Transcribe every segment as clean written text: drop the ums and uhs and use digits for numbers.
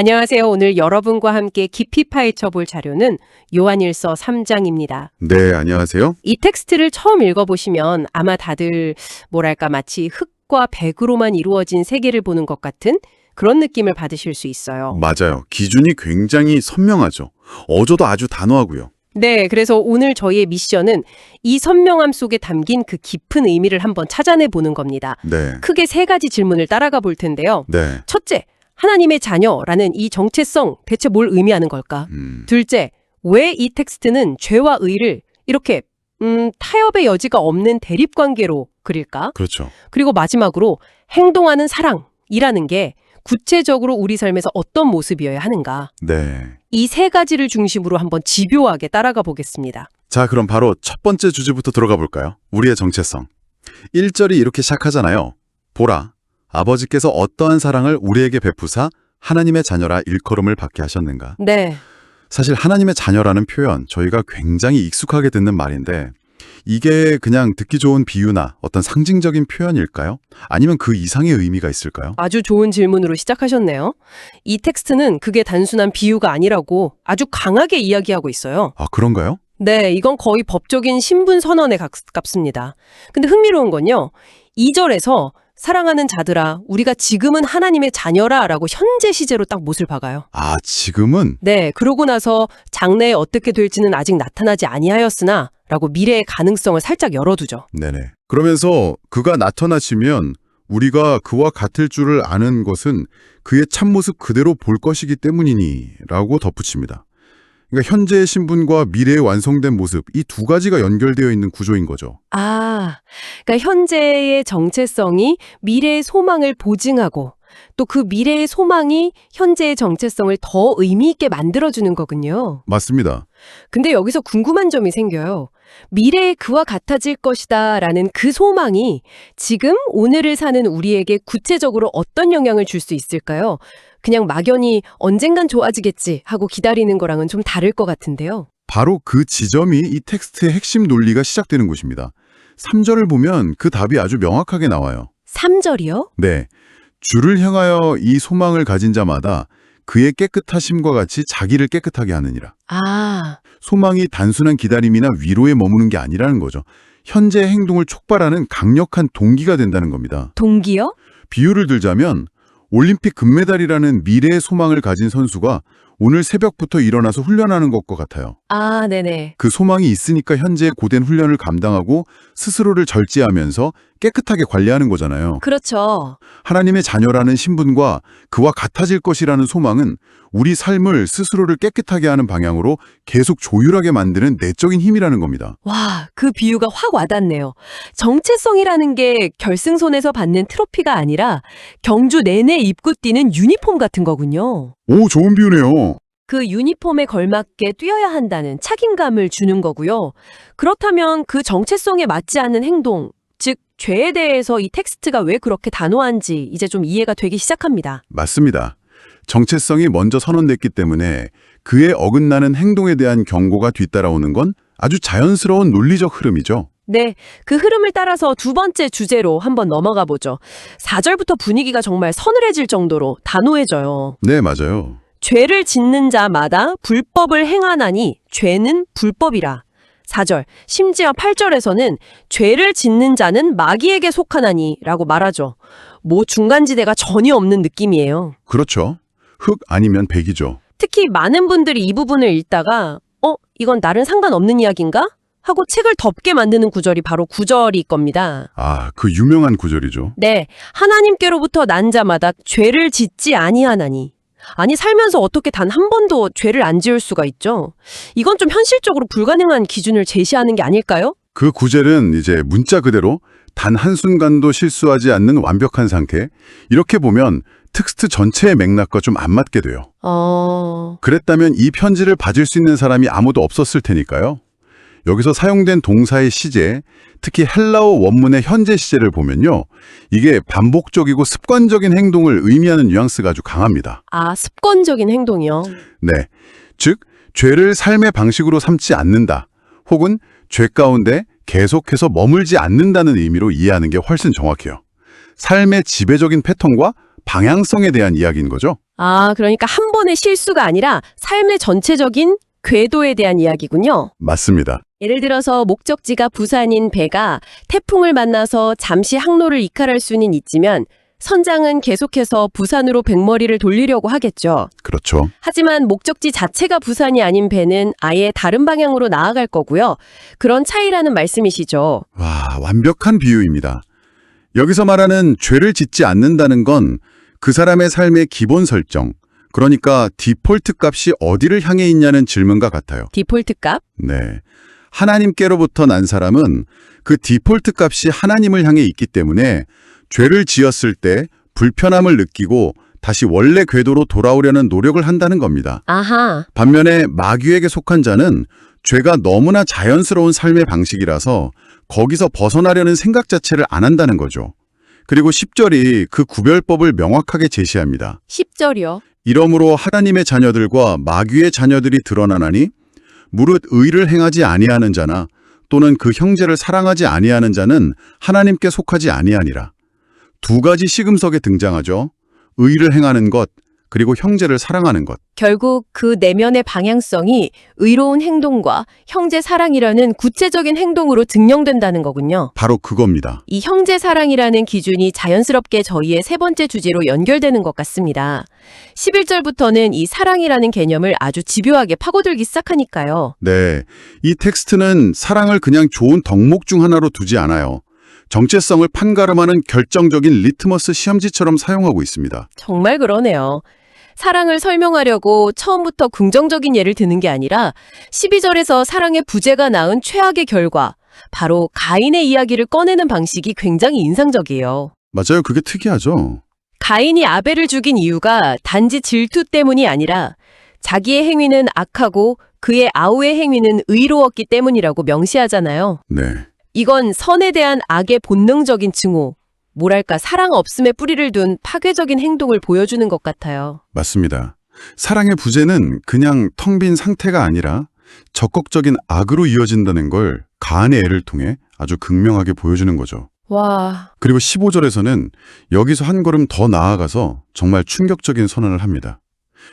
안녕하세요. 오늘 여러분과 함께 깊이 파헤쳐 볼 자료는 요한일서 3장입니다. 네, 안녕하세요. 이 텍스트를 처음 읽어보시면 아마 다들 마치 흙과 백으로만 이루어진 세계를 보는 것 같은 그런 느낌을 받으실 수 있어요. 맞아요. 기준이 굉장히 선명하죠. 어조도 아주 단호하고요. 네, 그래서 오늘 저희의 미션은 이 선명함 속에 담긴 그 깊은 의미를 한번 찾아내 보는 겁니다. 네. 크게 3가지 질문을 따라가 볼 텐데요. 네. 첫째, 하나님의 자녀라는 이 정체성 대체 뭘 의미하는 걸까? 둘째, 왜 이 텍스트는 죄와 의를 이렇게 타협의 여지가 없는 대립관계로 그릴까? 그렇죠. 그리고 마지막으로 행동하는 사랑이라는 게 구체적으로 우리 삶에서 어떤 모습이어야 하는가? 네. 이 3가지를 중심으로 한번 집요하게 따라가 보겠습니다. 자, 그럼 바로 첫 번째 주제부터 들어가 볼까요? 우리의 정체성. 1절이 이렇게 시작하잖아요. 보라, 아버지께서 어떠한 사랑을 우리에게 베푸사 하나님의 자녀라 일컬음을 받게 하셨는가. 네. 사실 하나님의 자녀라는 표현 저희가 굉장히 익숙하게 듣는 말인데 이게 그냥 듣기 좋은 비유나 어떤 상징적인 표현일까요? 아니면 그 이상의 의미가 있을까요? 아주 좋은 질문으로 시작하셨네요. 이 텍스트는 그게 단순한 비유가 아니라고 아주 강하게 이야기하고 있어요. 아, 그런가요? 네, 이건 거의 법적인 신분 선언에 가깝습니다. 근데 흥미로운 건요. 2절에서 사랑하는 자들아, 우리가 지금은 하나님의 자녀라 라고 현재 시제로 딱 못을 박아요. 아, 지금은? 네, 그러고 나서 장래에 어떻게 될지는 아직 나타나지 아니하였으나 라고 미래의 가능성을 살짝 열어두죠. 네네. 그러면서 그가 나타나시면 우리가 그와 같을 줄을 아는 것은 그의 참모습 그대로 볼 것이기 때문이니 라고 덧붙입니다. 그러니까 현재의 신분과 미래의 완성된 모습, 이 2가지가 연결되어 있는 구조인 거죠. 아, 그러니까 현재의 정체성이 미래의 소망을 보증하고 또 그 미래의 소망이 현재의 정체성을 더 의미 있게 만들어주는 거군요. 맞습니다. 근데 여기서 궁금한 점이 생겨요. 미래에 그와 같아질 것이다 라는 그 소망이 지금 오늘을 사는 우리에게 구체적으로 어떤 영향을 줄 수 있을까요? 그냥 막연히 언젠간 좋아지겠지 하고 기다리는 거랑은 좀 다를 것 같은데요. 바로 그 지점이 이 텍스트의 핵심 논리가 시작되는 곳입니다. 3절을 보면 그 답이 아주 명확하게 나와요. 3절이요? 네. 주를 향하여 이 소망을 가진 자마다 그의 깨끗하심과 같이 자기를 깨끗하게 하느니라. 아, 소망이 단순한 기다림이나 위로에 머무는 게 아니라는 거죠. 현재의 행동을 촉발하는 강력한 동기가 된다는 겁니다. 동기요? 비유를 들자면 올림픽 금메달이라는 미래의 소망을 가진 선수가 오늘 새벽부터 일어나서 훈련하는 것과 같아요. 아, 네네. 그 소망이 있으니까 현재의 고된 훈련을 감당하고 스스로를 절제하면서 깨끗하게 관리하는 거잖아요. 그렇죠. 하나님의 자녀라는 신분과 그와 같아질 것이라는 소망은 우리 삶을 스스로를 깨끗하게 하는 방향으로 계속 조율하게 만드는 내적인 힘이라는 겁니다. 와, 그 비유가 확 와닿네요. 정체성이라는 게 결승선에서 받는 트로피가 아니라 경주 내내 입고 뛰는 유니폼 같은 거군요. 오, 좋은 비유네요. 그 유니폼에 걸맞게 뛰어야 한다는 책임감을 주는 거고요. 그렇다면 그 정체성에 맞지 않는 행동, 즉 죄에 대해서 이 텍스트가 왜 그렇게 단호한지 이제 좀 이해가 되기 시작합니다. 맞습니다. 정체성이 먼저 선언됐기 때문에 그에 어긋나는 행동에 대한 경고가 뒤따라오는 건 아주 자연스러운 논리적 흐름이죠. 네, 그 흐름을 따라서 2번째 주제로 한번 넘어가 보죠. 4절부터 분위기가 정말 서늘해질 정도로 단호해져요. 네, 맞아요. 죄를 짓는 자마다 불법을 행하나니 죄는 불법이라. 4절, 심지어 8절에서는 죄를 짓는 자는 마귀에게 속하나니 라고 말하죠. 중간지대가 전혀 없는 느낌이에요. 그렇죠. 흑 아니면 백이죠. 특히 많은 분들이 이 부분을 읽다가 이건 나랑 상관없는 이야기인가? 하고 책을 덮게 만드는 구절이 바로 9절일 겁니다. 아, 그 유명한 구절이죠. 네, 하나님께로부터 난 자마다 죄를 짓지 아니하나니. 아니 살면서 어떻게 단 한 번도 죄를 안 지을 수가 있죠? 이건 좀 현실적으로 불가능한 기준을 제시하는 게 아닐까요? 그 구절은 이제 문자 그대로 단 한순간도 실수하지 않는 완벽한 상태. 이렇게 보면 텍스트 전체의 맥락과 좀 안 맞게 돼요. 그랬다면 이 편지를 받을 수 있는 사람이 아무도 없었을 테니까요. 여기서 사용된 동사의 시제, 특히 헬라어 원문의 현재 시제를 보면요. 이게 반복적이고 습관적인 행동을 의미하는 뉘앙스가 아주 강합니다. 아, 습관적인 행동이요? 네. 즉, 죄를 삶의 방식으로 삼지 않는다. 혹은 죄 가운데 계속해서 머물지 않는다는 의미로 이해하는 게 훨씬 정확해요. 삶의 지배적인 패턴과 방향성에 대한 이야기인 거죠. 아, 그러니까 한 번의 실수가 아니라 삶의 전체적인 궤도에 대한 이야기군요. 맞습니다. 예를 들어서 목적지가 부산인 배가 태풍을 만나서 잠시 항로를 이탈할 수는 있지만 선장은 계속해서 부산으로 백머리를 돌리려고 하겠죠. 그렇죠. 하지만 목적지 자체가 부산이 아닌 배는 아예 다른 방향으로 나아갈 거고요. 그런 차이라는 말씀이시죠. 와, 완벽한 비유입니다. 여기서 말하는 죄를 짓지 않는다는 건 그 사람의 삶의 기본 설정, 그러니까 디폴트 값이 어디를 향해 있냐는 질문과 같아요. 디폴트 값? 네. 하나님께로부터 난 사람은 그 디폴트 값이 하나님을 향해 있기 때문에 죄를 지었을 때 불편함을 느끼고 다시 원래 궤도로 돌아오려는 노력을 한다는 겁니다. 아하. 반면에 마귀에게 속한 자는 죄가 너무나 자연스러운 삶의 방식이라서 거기서 벗어나려는 생각 자체를 안 한다는 거죠. 그리고 10절이 그 구별법을 명확하게 제시합니다. 10절이요. 이러므로 하나님의 자녀들과 마귀의 자녀들이 드러나나니 무릇 의를 행하지 아니하는 자나 또는 그 형제를 사랑하지 아니하는 자는 하나님께 속하지 아니하니라. 두 가지 시금석에 등장하죠. 의를 행하는 것, 그리고 형제를 사랑하는 것. 결국 그 내면의 방향성이 의로운 행동과 형제 사랑이라는 구체적인 행동으로 증명된다는 거군요. 바로 그겁니다. 이 형제 사랑이라는 기준이 자연스럽게 저희의 세 번째 주제로 연결되는 것 같습니다. 11절부터는 이 사랑이라는 개념을 아주 집요하게 파고들기 시작하니까요. 네, 이 텍스트는 사랑을 그냥 좋은 덕목 중 하나로 두지 않아요. 정체성을 판가름하는 결정적인 리트머스 시험지처럼 사용하고 있습니다. 정말 그러네요. 사랑을 설명하려고 처음부터 긍정적인 예를 드는 게 아니라 12절에서 사랑의 부재가 낳은 최악의 결과, 바로 가인의 이야기를 꺼내는 방식이 굉장히 인상적이에요. 맞아요. 그게 특이하죠. 가인이 아벨을 죽인 이유가 단지 질투 때문이 아니라 자기의 행위는 악하고 그의 아우의 행위는 의로웠기 때문이라고 명시하잖아요. 네. 이건 선에 대한 악의 본능적인 증오, 뭐랄까 사랑 없음에 뿌리를 둔 파괴적인 행동을 보여주는 것 같아요. 맞습니다. 사랑의 부재는 그냥 텅 빈 상태가 아니라 적극적인 악으로 이어진다는 걸 가한의 애를 통해 아주 극명하게 보여주는 거죠. 와, 그리고 15절에서는 여기서 한 걸음 더 나아가서 정말 충격적인 선언을 합니다.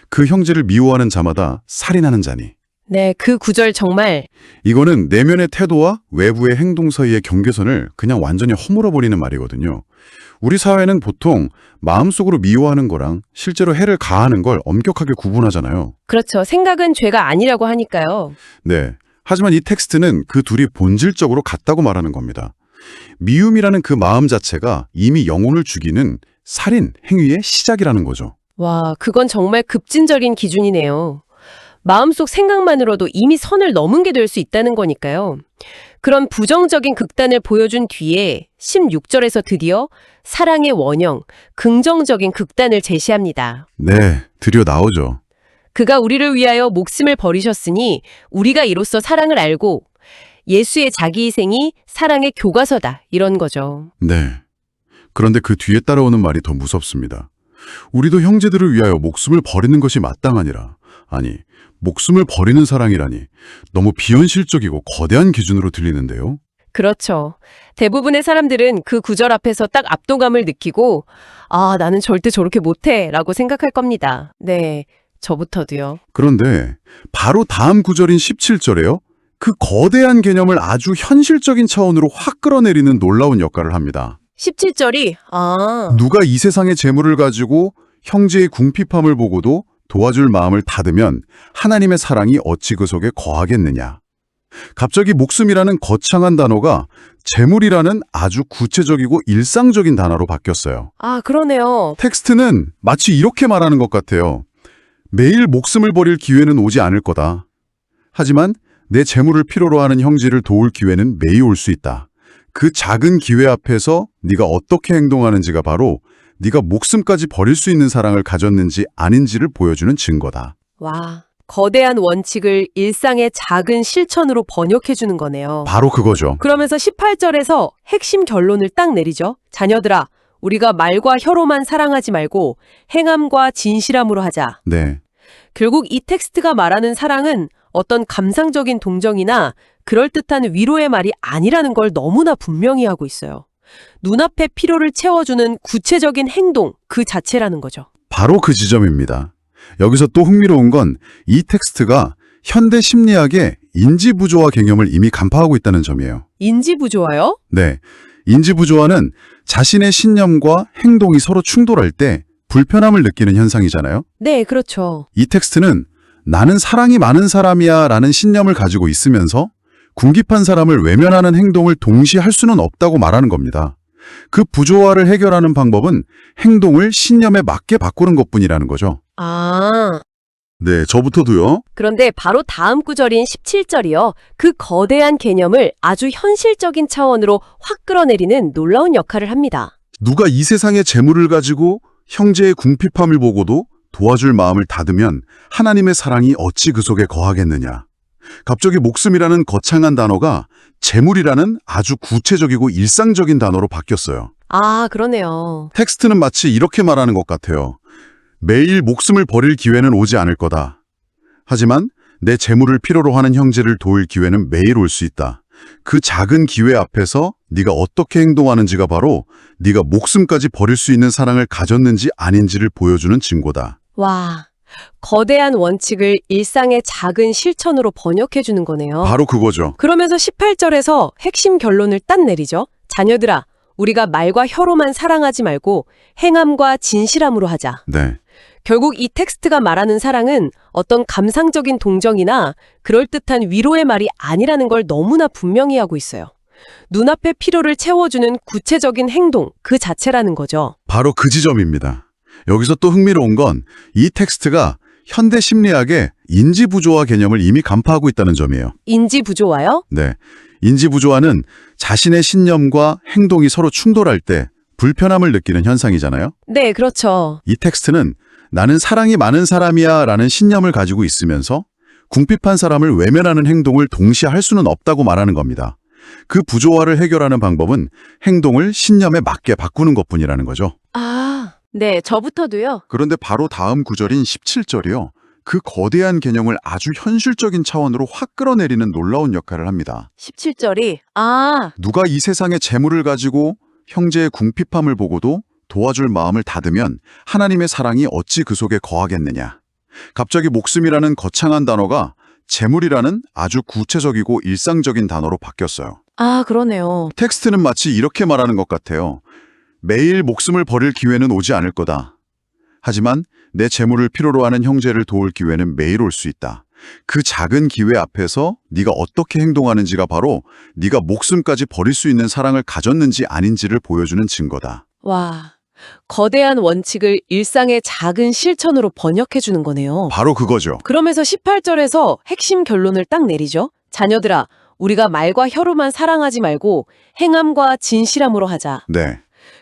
그 형제를 미워하는 자마다 살인하는 자니. 네, 그 구절 정말 이거는 내면의 태도와 외부의 행동 사이의 경계선을 그냥 완전히 허물어버리는 말이거든요. 우리 사회는 보통 마음속으로 미워하는 거랑 실제로 해를 가하는 걸 엄격하게 구분하잖아요. 그렇죠. 생각은 죄가 아니라고 하니까요. 네. 하지만 이 텍스트는 그 둘이 본질적으로 같다고 말하는 겁니다. 미움이라는 그 마음 자체가 이미 영혼을 죽이는 살인 행위의 시작이라는 거죠. 와, 그건 정말 급진적인 기준이네요. 마음속 생각만으로도 이미 선을 넘은 게 될 수 있다는 거니까요. 그런 부정적인 극단을 보여준 뒤에 16절에서 드디어 사랑의 원형, 긍정적인 극단을 제시합니다. 네, 드디어 나오죠. 그가 우리를 위하여 목숨을 버리셨으니 우리가 이로써 사랑을 알고 예수의 자기 희생이 사랑의 교과서다, 이런 거죠. 네. 그런데 그 뒤에 따라오는 말이 더 무섭습니다. 우리도 형제들을 위하여 목숨을 버리는 것이 마땅하니라. 아니, 목숨을 버리는 사랑이라니 너무 비현실적이고 거대한 기준으로 들리는데요. 그렇죠. 대부분의 사람들은 그 구절 앞에서 딱 압도감을 느끼고 아, 나는 절대 저렇게 못해 라고 생각할 겁니다. 네, 저부터도요. 그런데 바로 다음 구절인 17절에요. 그 거대한 개념을 아주 현실적인 차원으로 확 끌어내리는 놀라운 역할을 합니다. 17절이 누가 이 세상의 재물을 가지고 형제의 궁핍함을 보고도 도와줄 마음을 닫으면 하나님의 사랑이 어찌 그 속에 거하겠느냐. 갑자기 목숨이라는 거창한 단어가 재물이라는 아주 구체적이고 일상적인 단어로 바뀌었어요. 아, 그러네요. 텍스트는 마치 이렇게 말하는 것 같아요. 매일 목숨을 버릴 기회는 오지 않을 거다. 하지만 내 재물을 필요로 하는 형제를 도울 기회는 매일 올 수 있다. 그 작은 기회 앞에서 네가 어떻게 행동하는지가 바로 네가 목숨까지 버릴 수 있는 사랑을 가졌는지 아닌지를 보여주는 증거다. 와, 거대한 원칙을 일상의 작은 실천으로 번역해주는 거네요. 바로 그거죠. 그러면서 18절에서 핵심 결론을 딱 내리죠. 자녀들아, 우리가 말과 혀로만 사랑하지 말고 행함과 진실함으로 하자. 네. 결국 이 텍스트가 말하는 사랑은 어떤 감상적인 동정이나 그럴듯한 위로의 말이 아니라는 걸 너무나 분명히 하고 있어요. 눈앞의 필요를 채워주는 구체적인 행동 그 자체라는 거죠. 바로 그 지점입니다. 여기서 또 흥미로운 건 이 텍스트가 현대 심리학의 인지부조화 개념을 이미 간파하고 있다는 점이에요. 인지부조화요? 네, 인지부조화는 자신의 신념과 행동이 서로 충돌할 때 불편함을 느끼는 현상이잖아요. 네, 그렇죠. 이 텍스트는 나는 사랑이 많은 사람이야 라는 신념을 가지고 있으면서 궁핍한 사람을 외면하는 행동을 동시에 할 수는 없다고 말하는 겁니다. 그 부조화를 해결하는 방법은 행동을 신념에 맞게 바꾸는 것뿐이라는 거죠. 아, 네, 저부터도요. 그런데 바로 다음 구절인 17절이요. 그 거대한 개념을 아주 현실적인 차원으로 확 끌어내리는 놀라운 역할을 합니다. 누가 이 세상의 재물을 가지고 형제의 궁핍함을 보고도 도와줄 마음을 닫으면 하나님의 사랑이 어찌 그 속에 거하겠느냐. 갑자기 목숨이라는 거창한 단어가 재물이라는 아주 구체적이고 일상적인 단어로 바뀌었어요. 아, 그러네요. 텍스트는 마치 이렇게 말하는 것 같아요. 매일 목숨을 버릴 기회는 오지 않을 거다. 하지만 내 재물을 필요로 하는 형제를 도울 기회는 매일 올 수 있다. 그 작은 기회 앞에서 네가 어떻게 행동하는지가 바로 네가 목숨까지 버릴 수 있는 사랑을 가졌는지 아닌지를 보여주는 증거다. 와, 거대한 원칙을 일상의 작은 실천으로 번역해 주는 거네요. 바로 그거죠. 그러면서 18절에서 핵심 결론을 딱 내리죠. 자녀들아, 우리가 말과 혀로만 사랑하지 말고 행함과 진실함으로 하자. 네. 결국 이 텍스트가 말하는 사랑은 어떤 감상적인 동정이나 그럴듯한 위로의 말이 아니라는 걸 너무나 분명히 하고 있어요. 눈앞의 필요를 채워주는 구체적인 행동 그 자체라는 거죠. 바로 그 지점입니다. 여기서 또 흥미로운 건 이 텍스트가 현대 심리학의 인지부조화 개념을 이미 간파하고 있다는 점이에요. 인지부조화요? 네. 인지부조화는 자신의 신념과 행동이 서로 충돌할 때 불편함을 느끼는 현상이잖아요. 네, 그렇죠. 이 텍스트는 나는 사랑이 많은 사람이야 라는 신념을 가지고 있으면서 궁핍한 사람을 외면하는 행동을 동시에 할 수는 없다고 말하는 겁니다. 그 부조화를 해결하는 방법은 행동을 신념에 맞게 바꾸는 것뿐이라는 거죠. 아, 네, 저부터도요. 그런데 바로 다음 구절인 17절이요. 그 거대한 개념을 아주 현실적인 차원으로 확 끌어내리는 놀라운 역할을 합니다. 17절이 누가 이 세상의 재물을 가지고 형제의 궁핍함을 보고도 도와줄 마음을 닫으면 하나님의 사랑이 어찌 그 속에 거하겠느냐. 갑자기 목숨이라는 거창한 단어가 재물이라는 아주 구체적이고 일상적인 단어로 바뀌었어요. 아, 그러네요. 텍스트는 마치 이렇게 말하는 것 같아요. 매일 목숨을 버릴 기회는 오지 않을 거다. 하지만 내 재물을 필요로 하는 형제를 도울 기회는 매일 올 수 있다. 그 작은 기회 앞에서 네가 어떻게 행동하는지가 바로 네가 목숨까지 버릴 수 있는 사랑을 가졌는지 아닌지를 보여주는 증거다. 와, 거대한 원칙을 일상의 작은 실천으로 번역해 주는 거네요. 바로 그거죠. 그러면서 18절에서 핵심 결론을 딱 내리죠. 자녀들아, 우리가 말과 혀로만 사랑하지 말고 행함과 진실함으로 하자. 네.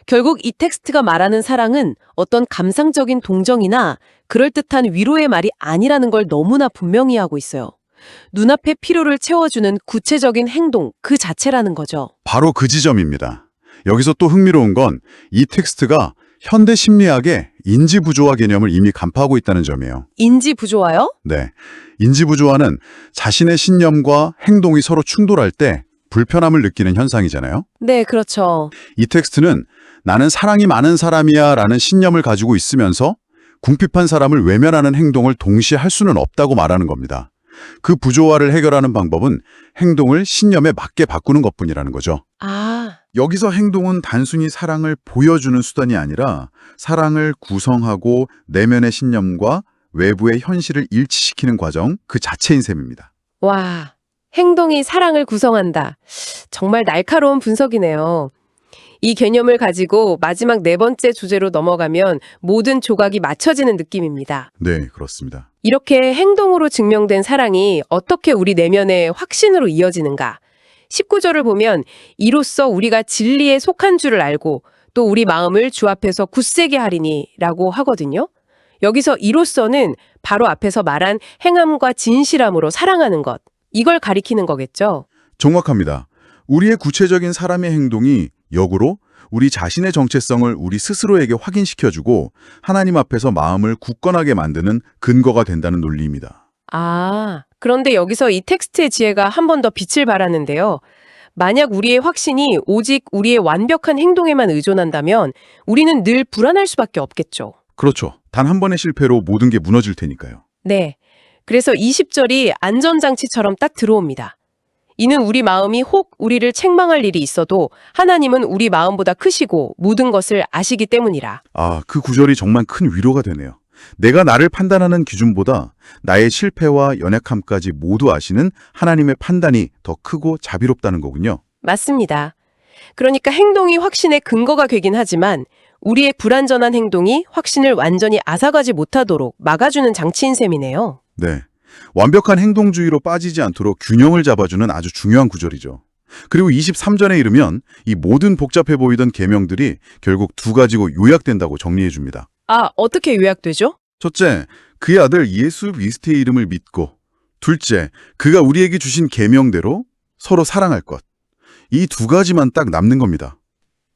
결국 이 텍스트가 말하는 사랑은 어떤 감상적인 동정이나 그럴듯한 위로의 말이 아니라는 걸 너무나 분명히 하고 있어요. 눈앞의 필요를 채워주는 구체적인 행동 그 자체라는 거죠. 바로 그 지점입니다. 여기서 또 흥미로운 건 이 텍스트가 현대 심리학의 인지부조화 개념을 이미 간파하고 있다는 점이에요. 인지부조화요? 네. 인지부조화는 자신의 신념과 행동이 서로 충돌할 때 불편함을 느끼는 현상이잖아요. 네, 그렇죠. 이 텍스트는 나는 사랑이 많은 사람이야 라는 신념을 가지고 있으면서 궁핍한 사람을 외면하는 행동을 동시에 할 수는 없다고 말하는 겁니다. 그 부조화를 해결하는 방법은 행동을 신념에 맞게 바꾸는 것뿐이라는 거죠. 아, 여기서 행동은 단순히 사랑을 보여주는 수단이 아니라 사랑을 구성하고 내면의 신념과 외부의 현실을 일치시키는 과정 그 자체인 셈입니다. 와, 행동이 사랑을 구성한다. 정말 날카로운 분석이네요. 이 개념을 가지고 마지막 네 번째 주제로 넘어가면 모든 조각이 맞춰지는 느낌입니다. 네, 그렇습니다. 이렇게 행동으로 증명된 사랑이 어떻게 우리 내면의 확신으로 이어지는가? 19절을 보면 이로써 우리가 진리에 속한 줄을 알고 또 우리 마음을 주 앞에서 굳세게 하리니 라고 하거든요. 여기서 이로써는 바로 앞에서 말한 행함과 진실함으로 사랑하는 것. 이걸 가리키는 거겠죠. 정확합니다. 우리의 구체적인 사람의 행동이 역으로 우리 자신의 정체성을 우리 스스로에게 확인시켜주고 하나님 앞에서 마음을 굳건하게 만드는 근거가 된다는 논리입니다. 아, 그런데 여기서 이 텍스트의 지혜가 한 번 더 빛을 발하는데요. 만약 우리의 확신이 오직 우리의 완벽한 행동에만 의존한다면 우리는 늘 불안할 수밖에 없겠죠. 그렇죠. 단 한 번의 실패로 모든 게 무너질 테니까요. 네. 그래서 20절이 안전장치처럼 딱 들어옵니다. 이는 우리 마음이 혹 우리를 책망할 일이 있어도 하나님은 우리 마음보다 크시고 모든 것을 아시기 때문이라. 아, 그 구절이 정말 큰 위로가 되네요. 내가 나를 판단하는 기준보다 나의 실패와 연약함까지 모두 아시는 하나님의 판단이 더 크고 자비롭다는 거군요. 맞습니다. 그러니까 행동이 확신의 근거가 되긴 하지만 우리의 불완전한 행동이 확신을 완전히 앗아가지 못하도록 막아주는 장치인 셈이네요. 네. 완벽한 행동주의로 빠지지 않도록 균형을 잡아주는 아주 중요한 구절이죠. 그리고 23절에 이르면 이 모든 복잡해 보이던 계명들이 결국 두 가지고 요약된다고 정리해 줍니다. 아, 어떻게 요약되죠? 첫째, 그의 아들 예수 그리스도의 이름을 믿고, 둘째, 그가 우리에게 주신 계명대로 서로 사랑할 것. 이 두 가지만 딱 남는 겁니다.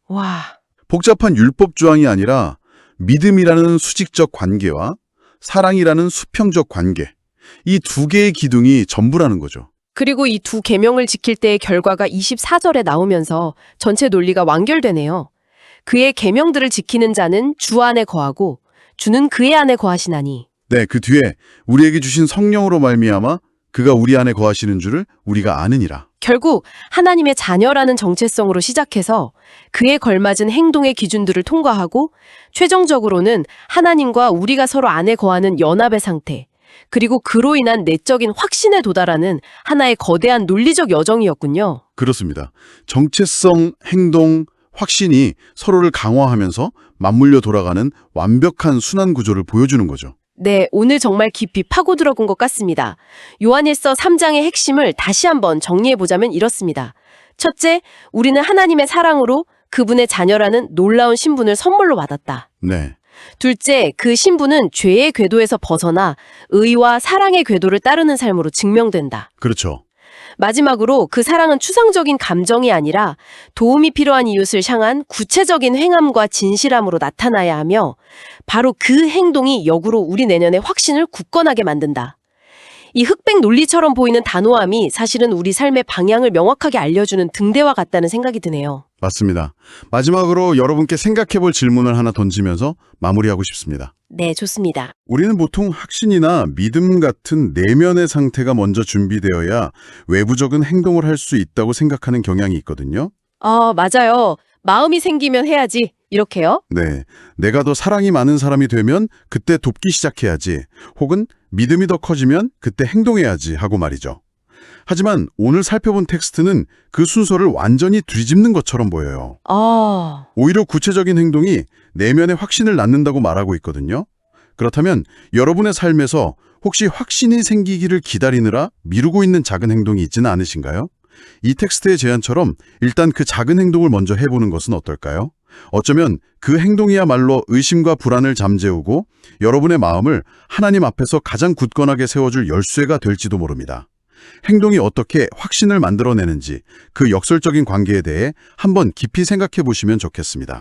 와, 복잡한 율법 조항이 아니라 믿음이라는 수직적 관계와 사랑이라는 수평적 관계. 이 두 개의 기둥이 전부라는 거죠. 그리고 이 두 계명을 지킬 때의 결과가 24절에 나오면서 전체 논리가 완결되네요. 그의 계명들을 지키는 자는 주 안에 거하고 주는 그의 안에 거하시나니. 네, 그 뒤에 우리에게 주신 성령으로 말미암아 그가 우리 안에 거하시는 줄을 우리가 아느니라. 결국 하나님의 자녀라는 정체성으로 시작해서 그에 걸맞은 행동의 기준들을 통과하고 최종적으로는 하나님과 우리가 서로 안에 거하는 연합의 상태, 그리고 그로 인한 내적인 확신에 도달하는 하나의 거대한 논리적 여정이었군요. 그렇습니다. 정체성, 행동, 확신이 서로를 강화하면서 맞물려 돌아가는 완벽한 순환 구조를 보여주는 거죠. 네, 오늘 정말 깊이 파고 들어간 것 같습니다. 요한일서 3장의 핵심을 다시 한번 정리해보자면 이렇습니다. 첫째, 우리는 하나님의 사랑으로 그분의 자녀라는 놀라운 신분을 선물로 받았다. 네. 둘째, 그 신분은 죄의 궤도에서 벗어나 의와 사랑의 궤도를 따르는 삶으로 증명된다. 그렇죠. 마지막으로 그 사랑은 추상적인 감정이 아니라 도움이 필요한 이웃을 향한 구체적인 행함과 진실함으로 나타나야 하며 바로 그 행동이 역으로 우리 내면의 확신을 굳건하게 만든다. 이 흑백 논리처럼 보이는 단호함이 사실은 우리 삶의 방향을 명확하게 알려주는 등대와 같다는 생각이 드네요. 맞습니다. 마지막으로 여러분께 생각해볼 질문을 하나 던지면서 마무리하고 싶습니다. 네, 좋습니다. 우리는 보통 확신이나 믿음 같은 내면의 상태가 먼저 준비되어야 외부적인 행동을 할 수 있다고 생각하는 경향이 있거든요. 맞아요. 마음이 생기면 해야지. 이렇게요? 네. 내가 더 사랑이 많은 사람이 되면 그때 돕기 시작해야지. 혹은 믿음이 더 커지면 그때 행동해야지 하고 말이죠. 하지만 오늘 살펴본 텍스트는 그 순서를 완전히 뒤집는 것처럼 보여요. 오히려 구체적인 행동이 내면의 확신을 낳는다고 말하고 있거든요. 그렇다면 여러분의 삶에서 혹시 확신이 생기기를 기다리느라 미루고 있는 작은 행동이 있지는 않으신가요? 이 텍스트의 제안처럼 일단 그 작은 행동을 먼저 해보는 것은 어떨까요? 어쩌면 그 행동이야말로 의심과 불안을 잠재우고 여러분의 마음을 하나님 앞에서 가장 굳건하게 세워줄 열쇠가 될지도 모릅니다. 행동이 어떻게 확신을 만들어내는지 그 역설적인 관계에 대해 한번 깊이 생각해 보시면 좋겠습니다.